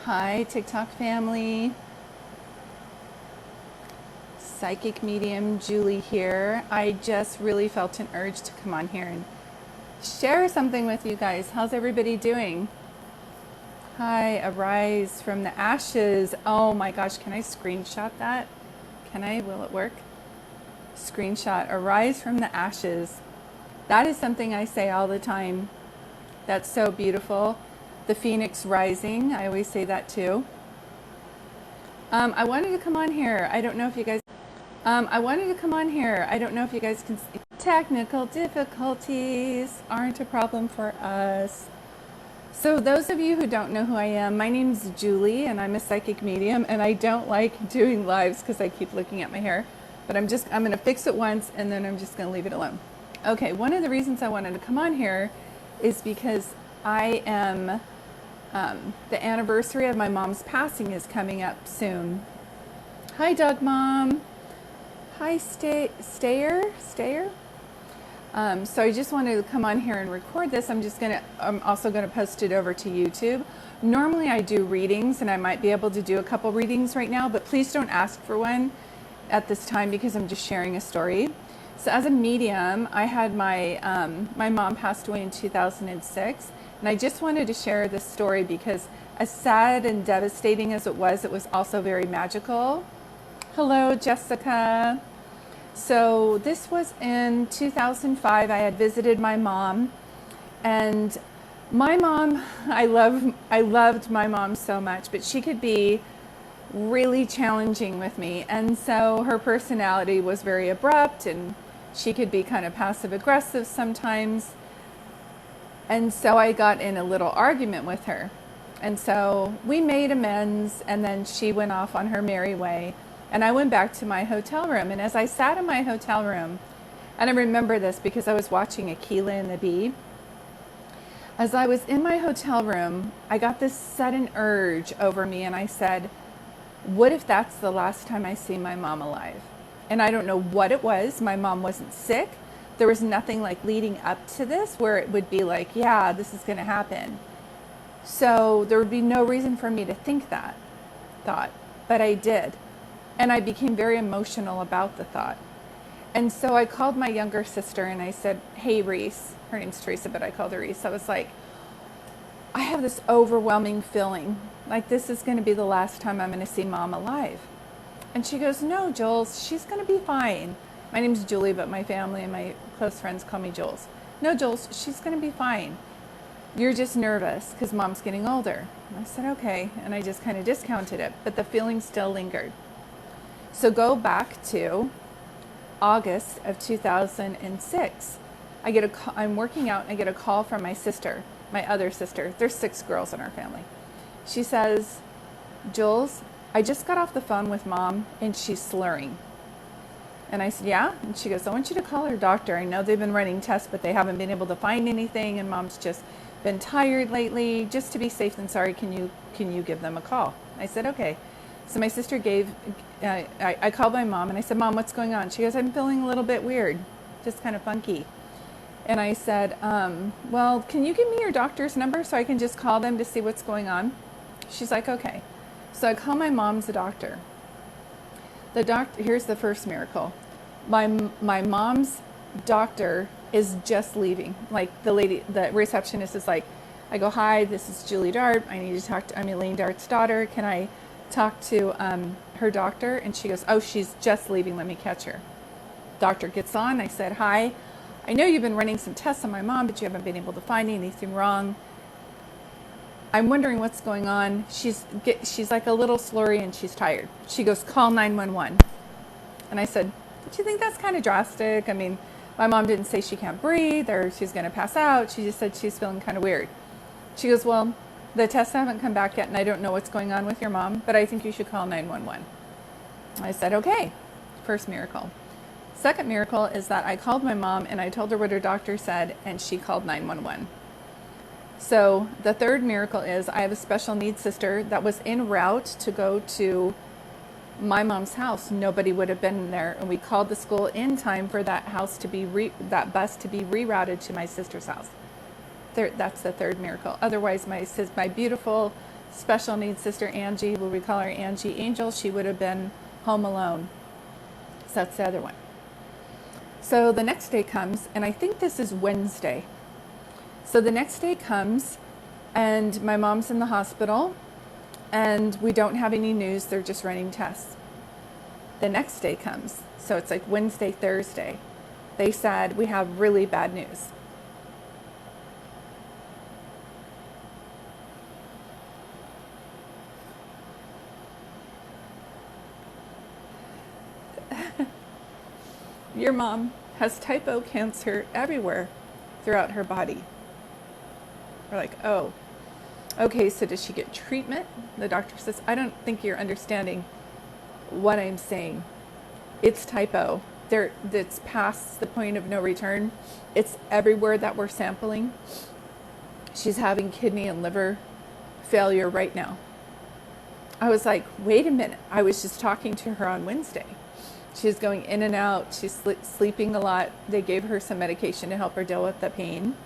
Hi, TikTok family. Psychic medium Julie here. I just really felt an urge to come on here and share something with you guys. How's everybody doing? Hi, arise from the ashes. Oh my gosh, can I screenshot that? Can I? Will it work? Screenshot, arise from the ashes. That is something I say all the time. That's so beautiful. The phoenix rising, I always say that too. I wanted to come on here. I don't know if you guys can see. Technical difficulties aren't a problem for us. So those of you who don't know who I am, my name's Julie and I'm a psychic medium, and I don't like doing lives because I keep looking at my hair, but I'm going to fix it once and then I'm just going to leave it alone. Okay, one of the reasons I wanted to come on here is because I am, the anniversary of my mom's passing is coming up soon. Hi, Doug Mom. Hi, Stayer. So I just wanted to come on here and record this. I'm also going to post it over to YouTube. Normally I do readings, and I might be able to do a couple readings right now, but please don't ask for one at this time because I'm just sharing a story. So as a medium, I had my mom passed away in 2006, and I just wanted to share this story because as sad and devastating as it was also very magical. Hello, Jessica. So this was in 2005. I had visited my mom, and my mom, I loved my mom so much, but she could be really challenging with me. And so her personality was very abrupt, and she could be kind of passive aggressive sometimes. And so I got in a little argument with her. And so we made amends, and then she went off on her merry way. And I went back to my hotel room. And as I sat in my hotel room, and I remember this because I was watching Aquila and the Bee. As I was in my hotel room, I got this sudden urge over me, and I said, what if that's the last time I see my mom alive? And I don't know what it was. My mom wasn't sick. There was nothing like leading up to this where it would be like, yeah, this is going to happen. So there would be no reason for me to think that thought, but I did. And I became very emotional about the thought. And so I called my younger sister and I said, hey, Reese, her name's Teresa, but I called her Reese. I was like, I have this overwhelming feeling like this is going to be the last time I'm going to see mom alive. And she goes, no, Jules, she's going to be fine. My name's Julie, but my family and my close friends call me Jules. No, Jules, she's going to be fine. You're just nervous because mom's getting older. And I said, okay. And I just kind of discounted it, but the feeling still lingered. So go back to August of 2006. I'm working out and I get a call from my sister, my other sister. There's 6 girls in our family. She says, Jules, I just got off the phone with mom and she's slurring. And I said, yeah? And she goes, I want you to call her doctor. I know they've been running tests, but they haven't been able to find anything, and mom's just been tired lately. Just to be safe than sorry, can you give them a call? I said, okay. So my sister I called my mom and I said, Mom, what's going on? She goes, I'm feeling a little bit weird, just kind of funky. And I said, well, can you give me your doctor's number so I can just call them to see what's going on? She's like, okay. So I call my mom's doctor. Here's the first miracle. My mom's doctor is just leaving. Like the receptionist is like, I go, hi, this is Julie Dart. I'm Elaine Dart's daughter. Can I talk to her doctor? And she goes, oh, she's just leaving. Let me catch her. Doctor gets on. I said, hi, I know you've been running some tests on my mom, but you haven't been able to find anything wrong. I'm wondering what's going on. She's like a little slurry and she's tired. She goes, call 911. And I said, don't you think that's kind of drastic? I mean, my mom didn't say she can't breathe or she's going to pass out. She just said she's feeling kind of weird. She goes, well, the tests haven't come back yet and I don't know what's going on with your mom, but I think you should call 911. I said, okay. First miracle. Second miracle is that I called my mom and I told her what her doctor said and she called 911. So the third miracle is I have a special needs sister that was en route to go to my mom's house. Nobody would have been there, and we called the school in time for that house to be that bus to be rerouted to my sister's house. That's the third miracle. Otherwise, my beautiful special needs sister Angie, will we call her Angie Angel, she would have been home alone. So that's the other one. So the next day comes, and I think this is Wednesday. So the next day comes, and my mom's in the hospital, and we don't have any news. They're just running tests. The next day comes. So it's like Wednesday, Thursday. They said, we have really bad news. Your mom has type O cancer everywhere throughout her body. We're like, oh, okay, so does she get treatment? The doctor says, I don't think you're understanding what I'm saying. It's type O. It's past the point of no return. It's everywhere that we're sampling. She's having kidney and liver failure right now. I was like, wait a minute. I was just talking to her on Wednesday. She's going in and out. She's sleeping a lot. They gave her some medication to help her deal with the pain.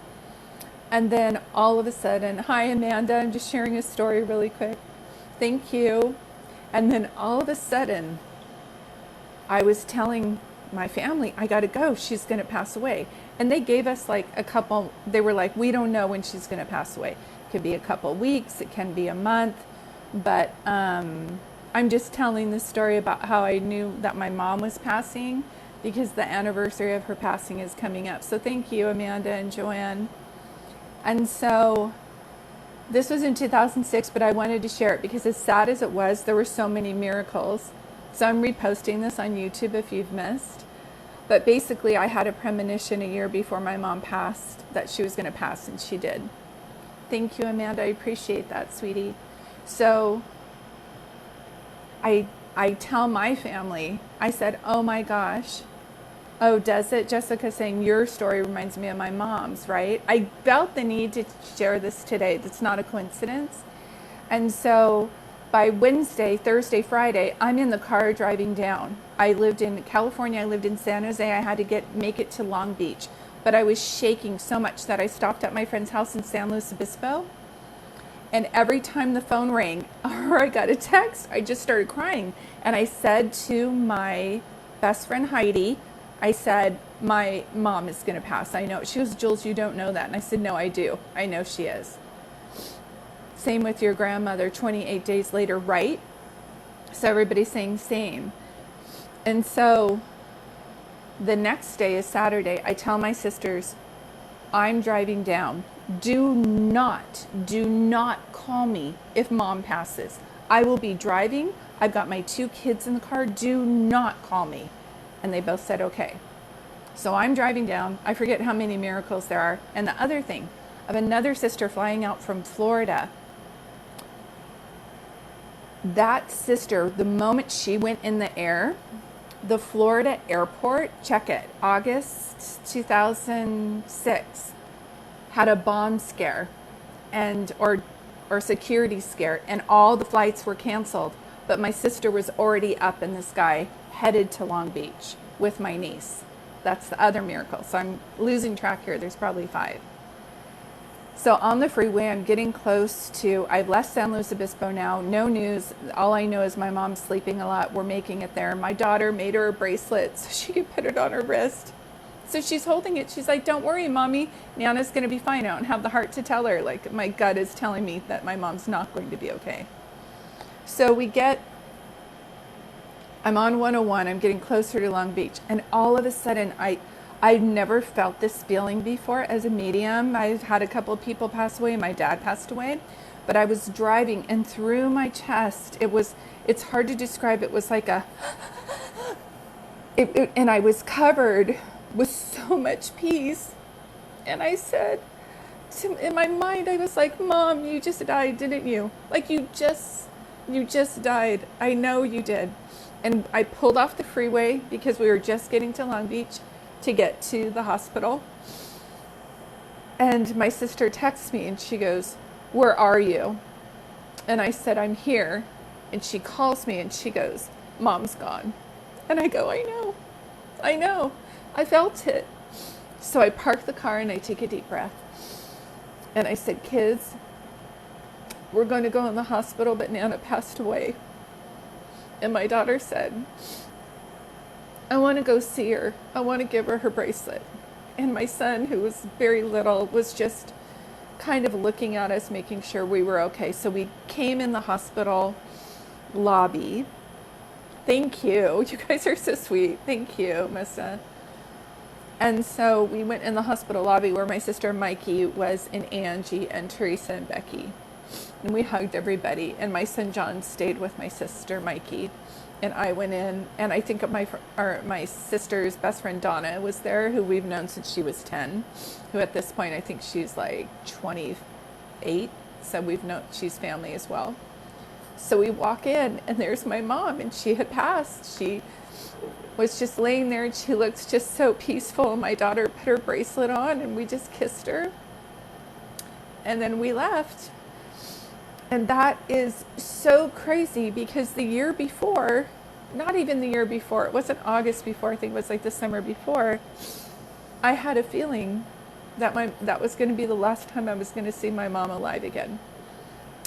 And then all of a sudden, hi, Amanda, I'm just sharing a story really quick. Thank you. And then all of a sudden, I was telling my family, I got to go. She's going to pass away. And they gave us like a couple, they were like, we don't know when she's going to pass away. It could be a couple weeks. It can be a month. But I'm just telling the story about how I knew that my mom was passing because the anniversary of her passing is coming up. So thank you, Amanda and Joanne. And so this was in 2006, but I wanted to share it because as sad as it was, there were so many miracles. So I'm reposting this on YouTube if you've missed. But basically, I had a premonition a year before my mom passed that she was going to pass, and she did. Thank you, Amanda. I appreciate that, sweetie. So I tell my family, I said, oh my gosh. Oh, does it? Jessica saying your story reminds me of my mom's, right? I felt the need to share this today. That's not a coincidence. And so by Wednesday, Thursday, Friday, I'm in the car driving down. I lived in California. I lived in San Jose. I had to make it to Long Beach. But I was shaking so much that I stopped at my friend's house in San Luis Obispo. And every time the phone rang or I got a text, I just started crying. And I said to my best friend, Heidi, I said, my mom is going to pass. I know. She goes, Jules, you don't know that. And I said, no, I do. I know she is. Same with your grandmother, 28 days later, right? So everybody's saying same. And so the next day is Saturday. I tell my sisters, I'm driving down. Do not call me if mom passes. I will be driving. I've got my 2 kids in the car. Do not call me. And they both said, okay. So I'm driving down. I forget how many miracles there are. And the other thing, of another sister flying out from Florida. That sister, the moment she went in the air, the Florida airport, check it, August 2006, had a bomb scare and or security scare, and all the flights were canceled. But my sister was already up in the sky, headed to Long Beach with my niece. That's the other miracle. So I'm losing track here. There's probably 5. So on the freeway, I'm getting close to, I've left San Luis Obispo now. No news. All I know is my mom's sleeping a lot. We're making it there. My daughter made her a bracelet so she could put it on her wrist. So she's holding it. She's like, don't worry, Mommy. Nana's going to be fine. I don't have the heart to tell her. Like, my gut is telling me that my mom's not going to be okay. So I'm on 101. I'm getting closer to Long Beach. And all of a sudden, I've never felt this feeling before as a medium. I've had a couple of people pass away. My dad passed away. But I was driving, and through my chest, it's hard to describe. It was like and I was covered with so much peace. And I said, in my mind, I was like, Mom, you just died, didn't you? Like, you just died. I know you did. And I pulled off the freeway because we were just getting to Long Beach to get to the hospital. And my sister texts me and she goes, where are you? And I said, I'm here. And she calls me and she goes, Mom's gone. And I go, I know. I felt it. So I park the car and I take a deep breath. And I said, kids, we're going to go in the hospital, but Nana passed away. And my daughter said, I want to go see her. I want to give her her bracelet. And my son, who was very little, was just kind of looking at us, making sure we were okay. So we came in the hospital lobby. Thank you. You guys are so sweet. Thank you, Missa. And so we went in the hospital lobby where my sister Mikey was, and Angie and Teresa and Becky. And we hugged everybody. And my son John stayed with my sister Mikey. And I went in, and I think my sister's best friend Donna was there, who we've known since she was 10, who at this point I think she's like 28. So we've known, she's family as well. So we walk in, and there's my mom, and she had passed. She was just laying there, and she looked just so peaceful. My daughter put her bracelet on, and we just kissed her. And then we left. And that is so crazy, because the year before, not even the year before, it wasn't August before, I think it was like the summer before, I had a feeling that that was going to be the last time I was going to see my mom alive again.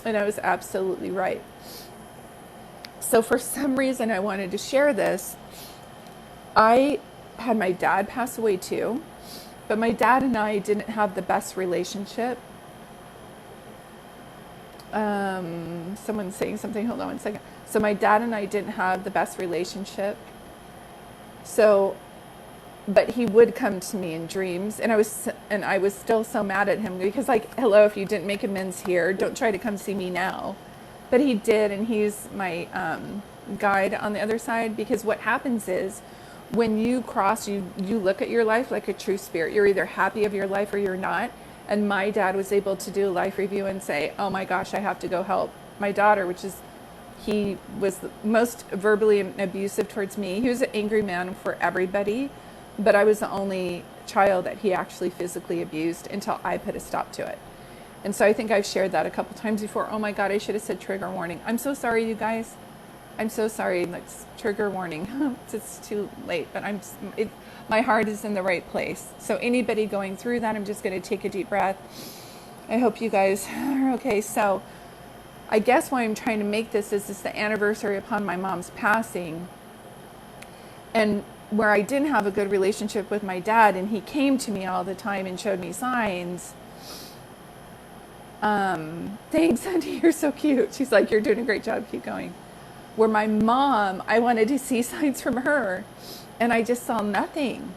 And I was absolutely right. So for some reason I wanted to share this. I had my dad pass away too, but my dad and I didn't have the best relationship. Someone's saying something, hold on one second. So my dad and I didn't have the best relationship. So, but he would come to me in dreams, and I was still so mad at him, because like, hello, if you didn't make amends here, don't try to come see me now. But he did, and he's my guide on the other side, because what happens is when you cross, you look at your life like a true spirit. You're either happy of your life or you're not. And my dad was able to do a life review and say, oh my gosh, I have to go help my daughter, which is, he was the most verbally abusive towards me. He was an angry man for everybody, but I was the only child that he actually physically abused until I put a stop to it. And so I think I've shared that a couple times before. Oh my God, I should have said trigger warning. I'm so sorry, you guys. I'm so sorry. Like, trigger warning. It's too late, but my heart is in the right place. So anybody going through that, I'm just going to take a deep breath. I hope you guys are okay. So I guess why I'm trying to make this is it's the anniversary upon my mom's passing. And where I didn't have a good relationship with my dad, and he came to me all the time and showed me signs. Thanks, Sandy, you're so cute. She's like, you're doing a great job, keep going. Where my mom, I wanted to see signs from her, and I just saw nothing.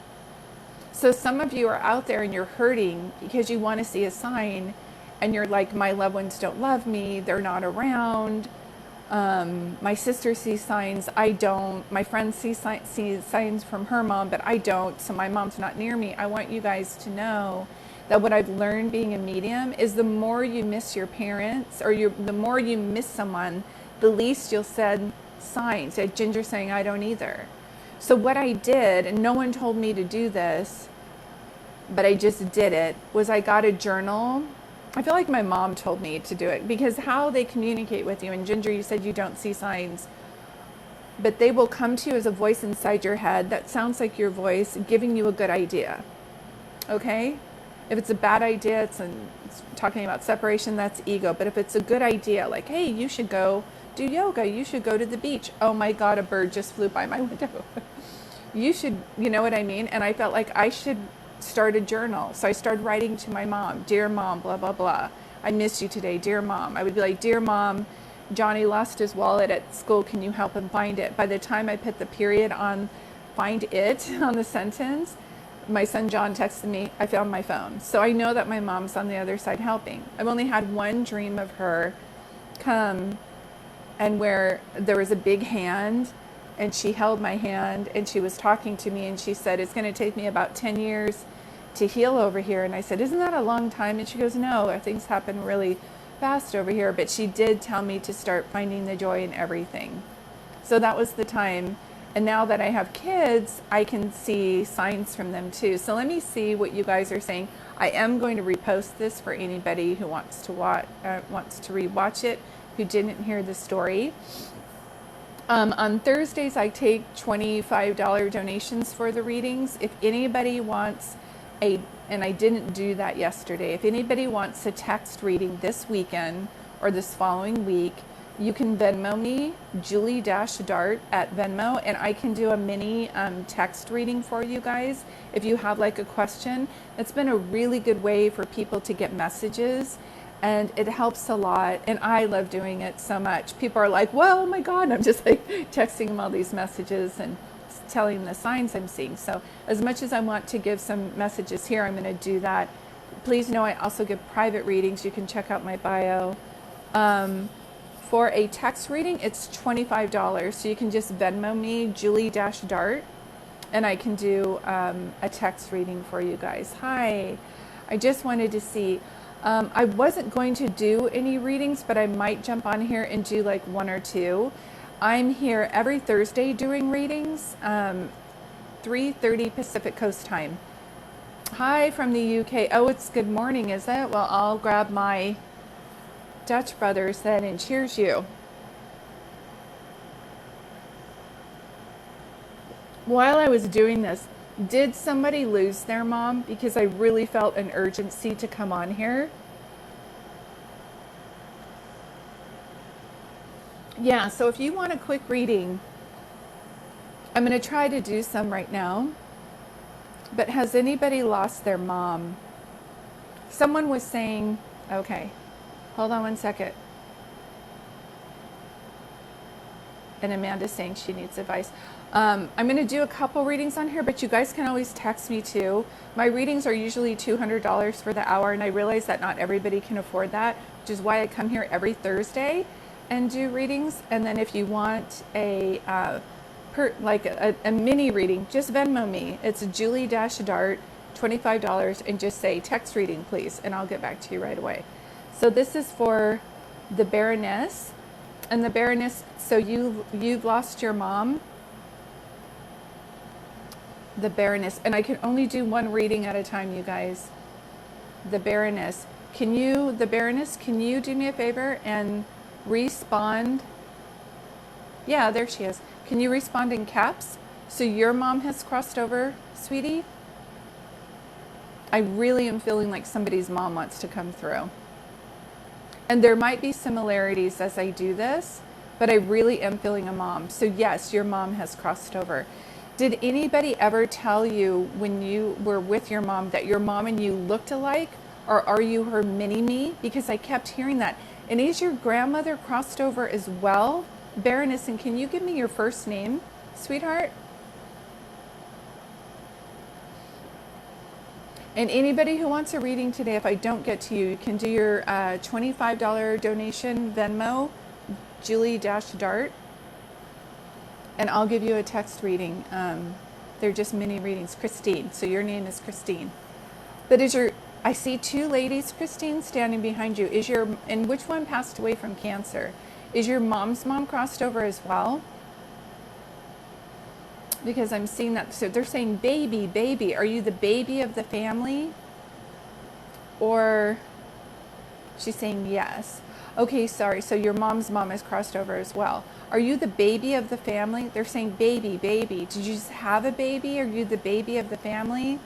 So some of you are out there and you're hurting because you want to see a sign, and you're like, my loved ones don't love me, they're not around. My sister sees signs, I don't. My friends see signs from her mom, but I don't, so my mom's not near me. I want you guys to know that what I've learned being a medium is the more you miss your parents, or the more you miss someone, the least you'll send signs. Like Ginger saying, I don't either. So what I did, and no one told me to do this, but I just did it, was I got a journal. I feel like my mom told me to do it, because how they communicate with you, and Ginger, you said you don't see signs, but they will come to you as a voice inside your head that sounds like your voice giving you a good idea. Okay? If it's a bad idea, it's talking about separation, that's ego. But if it's a good idea, like, hey, you should go do yoga, you should go to the beach. Oh my God, a bird just flew by my window. You should, you know what I mean? And I felt like I should start a journal. So I started writing to my mom, dear mom, blah, blah, blah. I miss you today, dear mom. I would be like, dear mom, Johnny lost his wallet at school. Can you help him find it? By the time I put the period on find it on the sentence, my son John texted me, I found my phone. So I know that my mom's on the other side helping. I've only had one dream of her come, and where there was a big hand, and she held my hand, and she was talking to me, and she said, it's going to take me about 10 years to heal over here. And I said, isn't that a long time? And she goes, no, things happen really fast over here. But she did tell me to start finding the joy in everything. So that was the time. And now that I have kids, I can see signs from them too. So let me see what you guys are saying. I am going to repost this for anybody who wants to rewatch it, who didn't hear the story. On Thursdays, I take $25 donations for the readings. If anybody wants and I didn't do that yesterday, if anybody wants a text reading this weekend, or this following week, you can Venmo me, Julie-Dart at Venmo, and I can do a mini text reading for you guys if you have like a question. It's been a really good way for people to get messages, and it helps a lot, and I love doing it so much. People are like, well, oh my God, and I'm just like texting them all these messages and telling them the signs I'm seeing. So as much as I want to give some messages here, I'm going to do that. Please know I also give private readings. You can check out my bio. For a text reading, it's $25. So you can just Venmo me, Julie-Dart, and I can do a text reading for you guys. Hi, I just wanted to see. I wasn't going to do any readings, but I might jump on here and do like one or two. I'm here every Thursday doing readings, 3:30 Pacific Coast time. Hi from the UK. Oh, it's good morning, is it? Well, I'll grab my Dutch brothers then and cheers you. While I was doing this, did somebody lose their mom? Because I really felt an urgency to come on here. Yeah, so if you want a quick reading, I'm going to try to do some right now. But has anybody lost their mom? Someone was saying, okay, hold on one second. And Amanda's saying she needs advice. I'm going to do a couple readings on here, but you guys can always text me too. My readings are usually $200 for the hour, and I realize that not everybody can afford that, which is why I come here every Thursday and do readings. And then if you want a mini reading, just Venmo me. It's Julie-Dart, $25, and just say text reading, please, and I'll get back to you right away. So this is for the Baroness. And the Baroness, so you've lost your mom. The Baroness, and I can only do one reading at a time, you guys. The Baroness, can you do me a favor and respond? Yeah, there she is. Can you respond in caps? So your mom has crossed over, sweetie? I really am feeling like somebody's mom wants to come through. And there might be similarities as I do this, but I really am feeling a mom. So yes, your mom has crossed over. Did anybody ever tell you when you were with your mom that your mom and you looked alike? Or are you her mini-me? Because I kept hearing that. And is your grandmother crossed over as well? Baroness, and can you give me your first name, sweetheart? And anybody who wants a reading today, if I don't get to you, you can do your $25 donation Venmo, Julie-Dart, and I'll give you a text reading. They're just mini readings. Christine, so your name is Christine. But I see two ladies, Christine, standing behind you. And which one passed away from cancer? Is your mom's mom crossed over as well? Because I'm seeing that. So they're saying baby, baby. Are you the baby of the family? Or she's saying yes. Okay, sorry. So your mom's mom has crossed over as well. Are you the baby of the family? They're saying baby, baby. Did you just have a baby? Are you the baby of the family?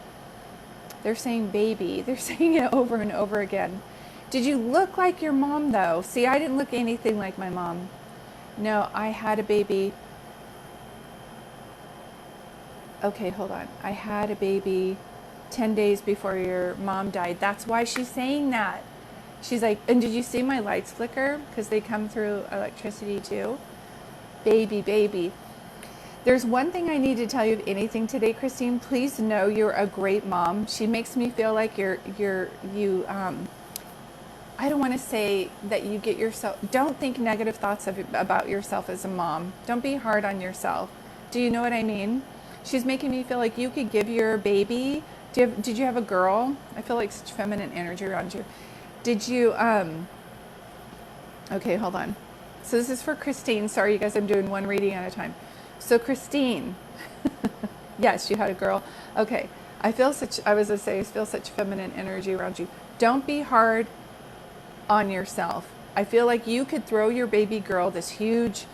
They're saying baby. They're saying it over and over again. Did you look like your mom though? See, I didn't look anything like my mom. No, I had a baby. Okay, hold on. I had a baby 10 days before your mom died. That's why she's saying that. She's like, and did you see my lights flicker? Because they come through electricity too. Baby, baby. There's one thing I need to tell you of anything today, Christine. Please know you're a great mom. She makes me feel like I don't want to say that you get yourself, don't think negative thoughts about yourself as a mom. Don't be hard on yourself. Do you know what I mean? She's making me feel like you could give your baby, did you have a girl? I feel like such feminine energy around you. Did you, okay, hold on. So this is for Christine. Sorry, you guys, I'm doing one reading at a time. So Christine, yes, you had a girl. Okay, I feel such feminine energy around you. Don't be hard on yourself. I feel like you could throw your baby girl this huge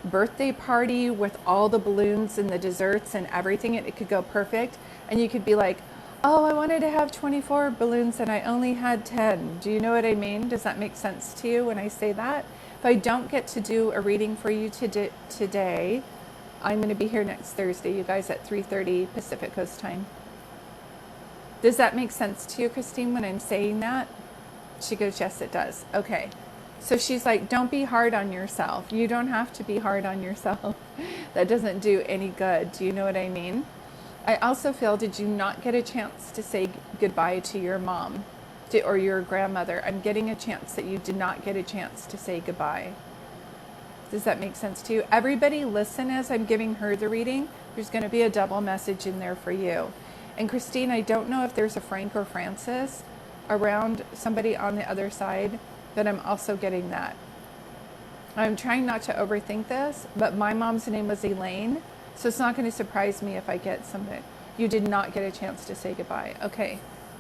birthday party with all the balloons and the desserts and everything. It could go perfect. And you could be like, Oh, I wanted to have 24 balloons and I only had 10. Do you know what I mean? Does that make sense to you when I say that? If I don't get to do a reading for you today, I'm going to be here next Thursday, you guys, at 3:30 Pacific Coast time. Does that make sense to you, Christine, when I'm saying that? She goes, yes, it does. Okay. So she's like, don't be hard on yourself. You don't have to be hard on yourself. That doesn't do any good. Do you know what I mean? I also feel, did you not get a chance to say goodbye to your mom or your grandmother? I'm getting a chance that you did not get a chance to say goodbye. Does that make sense to you? Everybody listen as I'm giving her the reading. There's going to be a double message in there for you. And Christine, I don't know if there's a Frank or Francis around, somebody on the other side, but I'm also getting that. I'm trying not to overthink this, but my mom's name was Elaine, so it's not going to surprise me if I get something. You did not get a chance to say goodbye. Okay.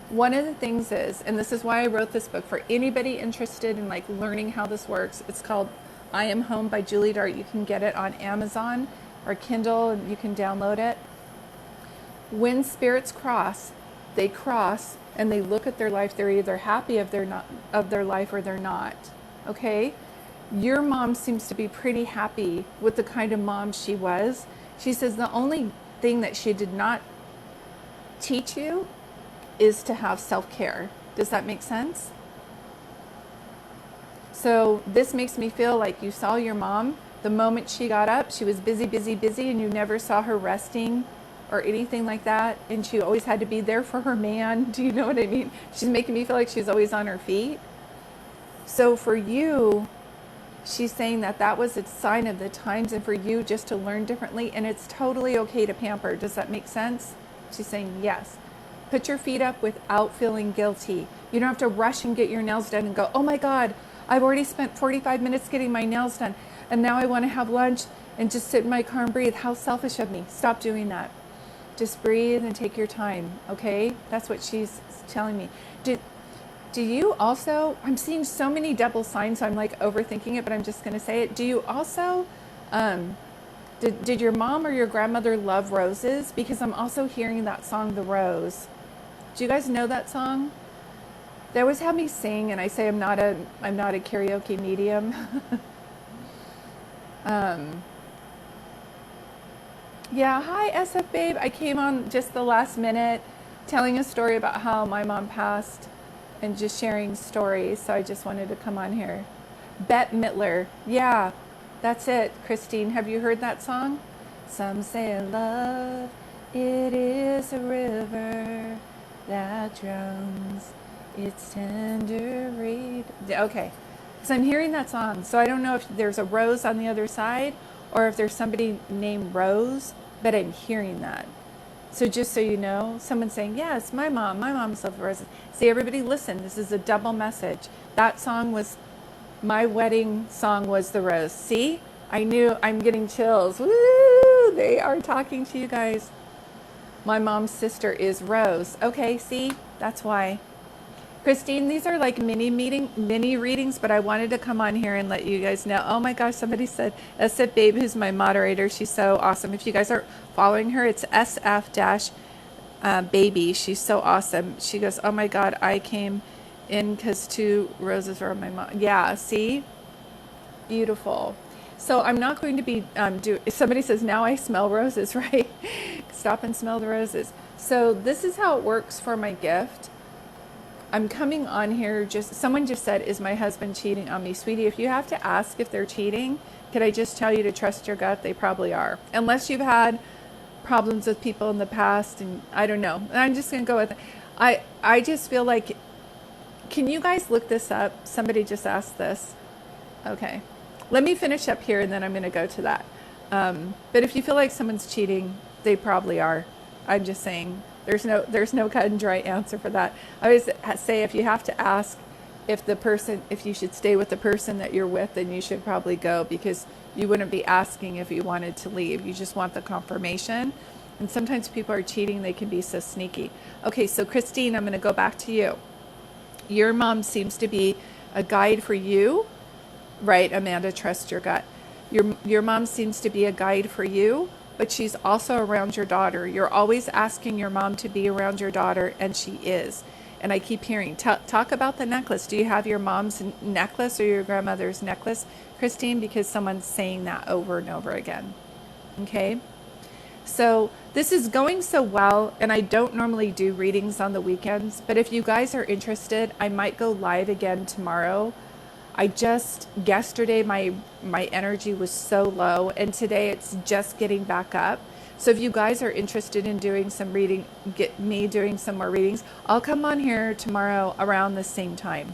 One of the things is, and this is why I wrote this book, for anybody interested in like learning how this works, it's called I Am Home by Julie Dart. You can get it on Amazon or Kindle, and you can download it. When spirits cross, they cross and they look at their life. They're either happy of their life or they're not. Okay? Your mom seems to be pretty happy with the kind of mom she was. She says the only thing that she did not teach you is to have self-care. Does that make sense? So this makes me feel like you saw your mom the moment she got up. She was busy, busy, busy, and you never saw her resting or anything like that. And she always had to be there for her man. Do you know what I mean? She's making me feel like she's always on her feet. So for you, she's saying that that was a sign of the times, and for you just to learn differently, and it's totally okay to pamper. Does that make sense? She's saying yes. Put your feet up without feeling guilty. You don't have to rush and get your nails done and go, oh my God, I've already spent 45 minutes getting my nails done, and now I want to have lunch and just sit in my car and breathe. How selfish of me. Stop doing that. Just breathe and take your time, okay? That's what she's telling me. Do you also, I'm seeing so many double signs, so I'm like overthinking it, but I'm just going to say it. Do you also, did your mom or your grandmother love roses? Because I'm also hearing that song, The Rose. Do you guys know that song? They always have me sing, and I say I'm not a karaoke medium. Yeah, hi SF Babe. I came on just the last minute telling a story about how my mom passed and just sharing stories, so I just wanted to come on here. Bette Midler. Yeah, that's it. Christine, have you heard that song? Some say love, it is a river that drowns its tender reed. Okay, so I'm hearing that song, so I don't know if there's a rose on the other side or if there's somebody named Rose, but I'm hearing that. So just so you know, someone's saying, yes, my mom's loved roses. See, everybody listen, this is a double message. That song was, my wedding song was The Rose. See, I knew, I'm getting chills. Woo, they are talking to you guys. My mom's sister is Rose. Okay, see, that's why. Christine, these are like mini readings, but I wanted to come on here and let you guys know. Oh my gosh, somebody said, SF Babe, who's my moderator. She's so awesome. If you guys are following her, it's SF-baby. She's so awesome. She goes, oh my God, I came in because 2 roses were on my mom. Yeah, see? Beautiful. So I'm not going to be, somebody says, now I smell roses, right? Stop and smell the roses. So this is how it works for my gift. I'm coming on here, someone just said, is my husband cheating on me? Sweetie, if you have to ask if they're cheating, could I just tell you to trust your gut? They probably are. Unless you've had problems with people in the past, and I don't know. And I'm just going to go with it. I just feel like, can you guys look this up? Somebody just asked this. Okay. Let me finish up here, and then I'm going to go to that. But if you feel like someone's cheating, they probably are. I'm just saying. There's no cut and dry answer for that. I always say if you have to ask if you should stay with the person that you're with, then you should probably go, because you wouldn't be asking if you wanted to leave. You just want the confirmation. And sometimes people are cheating. They can be so sneaky. Okay, so Christine, I'm going to go back to you. Your mom seems to be a guide for you, right? Amanda, trust your gut. Your mom seems to be a guide for you. but she's also around your daughter. You're always asking your mom to be around your daughter, and she is. And I keep hearing, talk about the necklace. Do you have your mom's necklace or your grandmother's necklace, Christine? Because someone's saying that over and over again. Okay? So this is going so well, and I don't normally do readings on the weekends, but if you guys are interested, I might go live again tomorrow. Yesterday my energy was so low, and today it's just getting back up. So if you guys are interested in doing some reading, get me doing some more readings, I'll come on here tomorrow around the same time.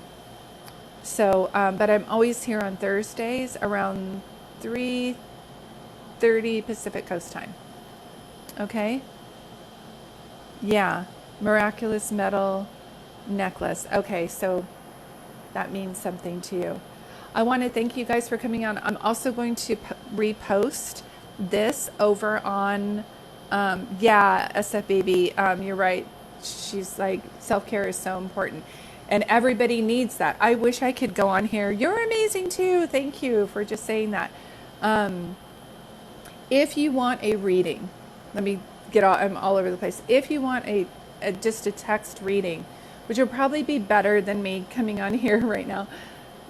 So, but I'm always here on Thursdays around 3:30 Pacific Coast time. Okay? Yeah, miraculous metal necklace. Okay, so that means something to you. I want to thank you guys for coming on. I'm also going to repost this over on, SF Baby, you're right. She's like, self-care is so important. And everybody needs that. I wish I could go on here. You're amazing too. Thank you for just saying that. If you want a reading, I'm all over the place. If you want just a text reading, which will probably be better than me coming on here right now,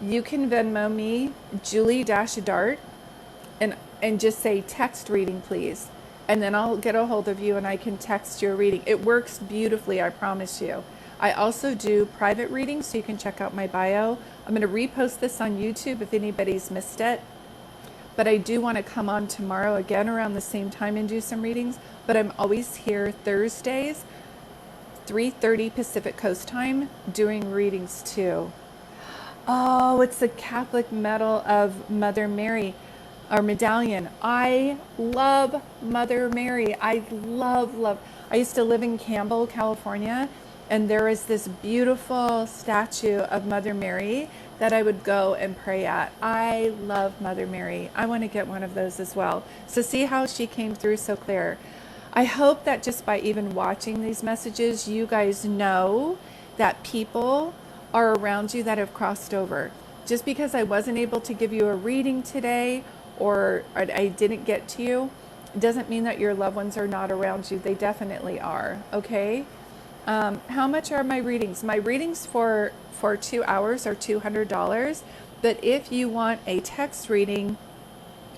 you can Venmo me, Julie-Dart, and just say text reading, please. And then I'll get a hold of you and I can text your reading. It works beautifully, I promise you. I also do private readings, so you can check out my bio. I'm going to repost this on YouTube if anybody's missed it. But I do want to come on tomorrow again around the same time and do some readings. But I'm always here Thursdays, 3:30 Pacific Coast time, doing readings too. Oh, it's the Catholic medal of Mother Mary, or medallion. I love Mother Mary. I love. I used to live in Campbell, California, and there is this beautiful statue of Mother Mary that I would go and pray at. I love Mother Mary. I want to get one of those as well. So see how she came through so clear. I hope that just by even watching these messages, you guys know that people are around you that have crossed over. Just because I wasn't able to give you a reading today, or I didn't get to you, doesn't mean that your loved ones are not around you. They definitely are, okay? How much are my readings? My readings for 2 hours are $200, but if you want a text reading,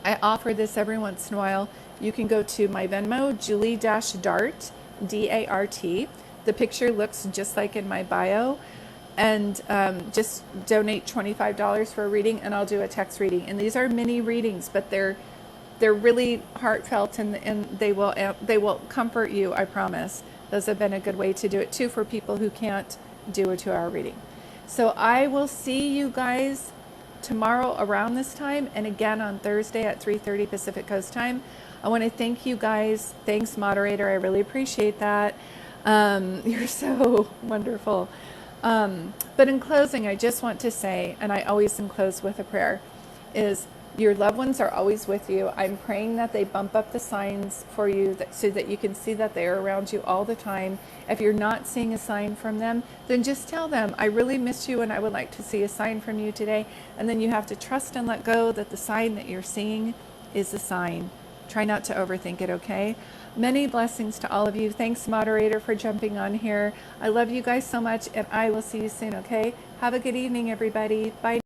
I offer this every once in a while. You can go to my Venmo, Julie-Dart, D-A-R-T. The picture looks just like in my bio, and just donate $25 for a reading, and I'll do a text reading. And these are mini readings, but they're really heartfelt, and they will comfort you, I promise. Those have been a good way to do it too for people who can't do a 2-hour reading. So I will see you guys tomorrow around this time, and again on Thursday at 3:30 Pacific Coast time. I want to thank you guys. Thanks, moderator. I really appreciate that. You're so wonderful. But in closing, I just want to say, and I always enclose with a prayer, is your loved ones are always with you. I'm praying that they bump up the signs for you so that you can see that they are around you all the time. If you're not seeing a sign from them, then just tell them, I really miss you and I would like to see a sign from you today. And then you have to trust and let go that the sign that you're seeing is a sign. Try not to overthink it, okay? Many blessings to all of you. Thanks, moderator, for jumping on here. I love you guys so much, and I will see you soon, okay? Have a good evening, everybody. Bye.